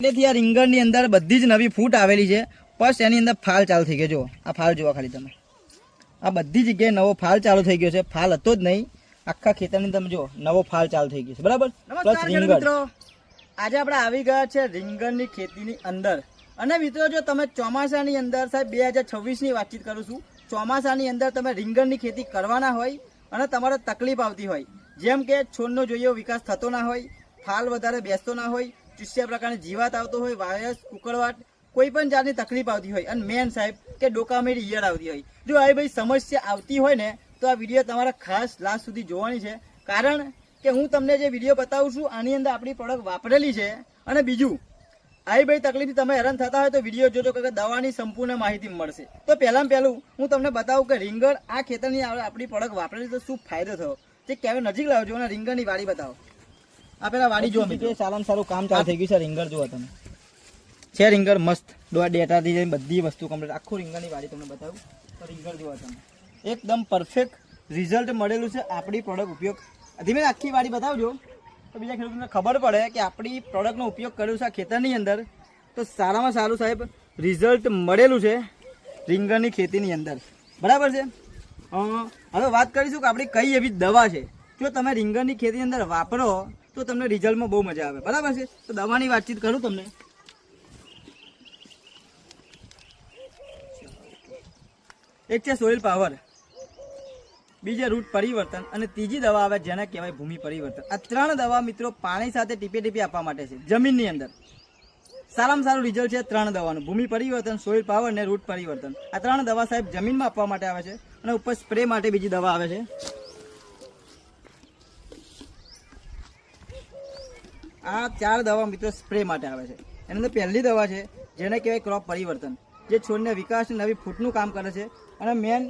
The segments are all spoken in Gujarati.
એટલેથી આ રીંગણની અંદર બધી જ નવી ફૂટ આવેલી છે. બસ એની અંદર ફાલ ચાલુ થઈ ગયો. જો આ ફાલ જોવા ખાલી તમે, આ બધી જગ્યાએ નવો ફાલ ચાલુ થઈ ગયો છે. ફાલ હતો જ નહીં, આખા ખેતરની તમે જો નવો ફાલ ચાલુ થઈ ગયો છે. બરાબર. પ્લસ રીંગણ. મિત્રો આજે આપણે આવી ગયા છે રીંગણની ખેતીની અંદર. અને મિત્રો જો તમે ચોમાસાની અંદર સાહેબ 2026ની વાતચીત કરું છું, ચોમાસાની અંદર તમે રીંગણની ખેતી કરવાના હોય અને તમારે તકલીફ આવતી હોય, જેમ કે છોડનો જોઈએ વિકાસ થતો ના હોય, ફાલ વધારે બેસતો ના હોય, ચૂસ્યા પ્રકારની જીવાત આવતો હોય, વાયરસ, કુકળવાટ, કોઈ પણ જાતની તકલીફ આવતી હોય, અને મેન સાહેબ કે ડોકામેરી ઈયળ આવતી હોય. જો આ ભાઈ સમસ્યા આવતી હોય ને તો આ વિડીયો તમારે ખાસ લાસ્ટ સુધી જોવાની છે. કારણ કે હું તમને જે વિડીયો બતાવું છું આની અંદર આપણી પ્રોડક્ટ વાપરેલી છે. અને બીજું આવી ભાઈ તકલીફથી તમે હેરાન થતા હોય તો વિડીયો જોજો કે દવાની સંપૂર્ણ માહિતી મળશે. તો પહેલાં પહેલું હું તમને બતાવું કે રીંગણ આ ખેતરની આપણી પ્રોડક્ટ વાપરેલી તો શું ફાયદો થયો તે કેવો નજીક લાવજો અને રીંગણની વાડી બતાવો. આ પેલા વાડી જો મિત્રો સારામાં સારું કામ ચાલુ થઈ ગયું છે. રીંગણ જુઓ તમે છે, રીંગણ મસ્ત ડેટાથી જઈને બધી વસ્તુ કમ્પ્લીટ આખું રીંગણની વાડી તમને બતાવું તો રીંગણ જુઓ તમે એકદમ પરફેક્ટ રિઝલ્ટ મળેલું છે આપણી પ્રોડક્ટ ઉપયોગ. ધીમે આખી વાડી બતાવજો તો બીજા ખેડૂતોને ખબર પડે કે આપણી પ્રોડક્ટનો ઉપયોગ કર્યો છે આ ખેતરની અંદર તો સારામાં સારું સાહેબ રિઝલ્ટ મળેલું છે રીંગણની ખેતીની અંદર. બરાબર છે. હવે વાત કરીશું કે આપણી કઈ એવી દવા છે જો તમે રીંગણની ખેતીની અંદર વાપરો તો તમને રિઝલ્ટમાં બહુ મજા આવે. બરાબર છે. તો દવાની વાતચીત કરું તમને. એક છે સોઇલ પાવર, બીજે રૂટ પરિવર્તન અને ત્રીજી દવા આવે જેને કહેવાય ભૂમિ પરિવર્તન. આ ત્રણ દવા મિત્રો પાણી સાથે ટીપે ટીપે આપવા માટે છે જમીનની અંદર. સારામાં સારું રિઝલ્ટ છે ત્રણ દવાનું, ભૂમિ પરિવર્તન, સોઇલ પાવર ને રૂટ પરિવર્તન. આ ત્રણ દવા સાહેબ જમીનમાં આપવા માટે આવે છે અને ઉપર સ્પ્રે માટે બીજી દવા આવે છે. આ ચાર દવા મિત્રો સ્પ્રે માટે આવે છે. એની અંદર પહેલી દવા છે જેને કહેવાય ક્રોપ પરિવર્તન, જે છોડને વિકાસની નવી ફૂટનું કામ કરે છે અને મેન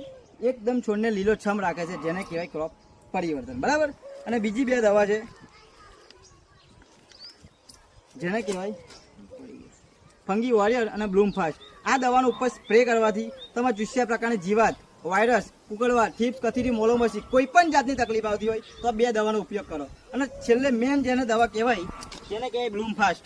એકદમ છોડને લીલોછમ રાખે છે જેને કહેવાય ક્રોપ પરિવર્તન. બરાબર. અને બીજી બે દવા છે જેને કહેવાય ફંગી વોરિયર અને બ્લૂમ ફાસ્ટ. આ દવાનો ઉપર સ્પ્રે કરવાથી તમે ચૂસ્યા પ્રકારની જીવાત, વાયરસ, કુકળવા, થીપ્સ, કથીરી, મોલોમસી કોઈ પણ જાતની તકલીફ આવતી હોય તો બે દવાનો ઉપયોગ કરો. અને છેલ્લે મેન જેને દવા કહેવાય જેને કહેવાય બ્લૂમ ફાસ્ટ,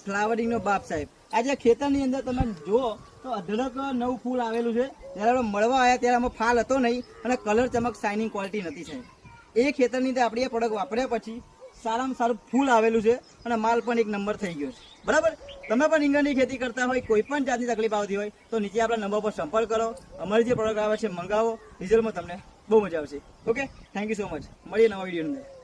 ફ્લાવરિંગનો બાપ સાહેબ. આજે ખેતરની અંદર તમે જુઓ તો અઢળક નવું ફૂલ આવેલું છે. જ્યારે મળવા આવ્યા ત્યારે આમાં ફાલ હતો નહીં અને કલર ચમક શાઇનિંગ ક્વોલિટી નથી સાહેબ. એ ખેતરની અંદર આપણી એ પ્રોડક્ટ વાપર્યા પછી સારામાં સારું ફૂલ આવેલું છે અને માલ પણ એક નંબર થઈ ગયો છે. બરાબર. તમે પણ રીંગણની ખેતી કરતા હોય, કોઈ પણ જાતની તકલીફ આવતી હોય તો નીચે આપણા નંબર પર સંપર્ક કરો. અમારી જે પ્રોડક્ટ આવે છે મંગાવો, રિઝલ્ટમાં તમને બહુ મજા આવશે. Okay, thank you so much. મળીએ નવા વિડીયોની અંદર.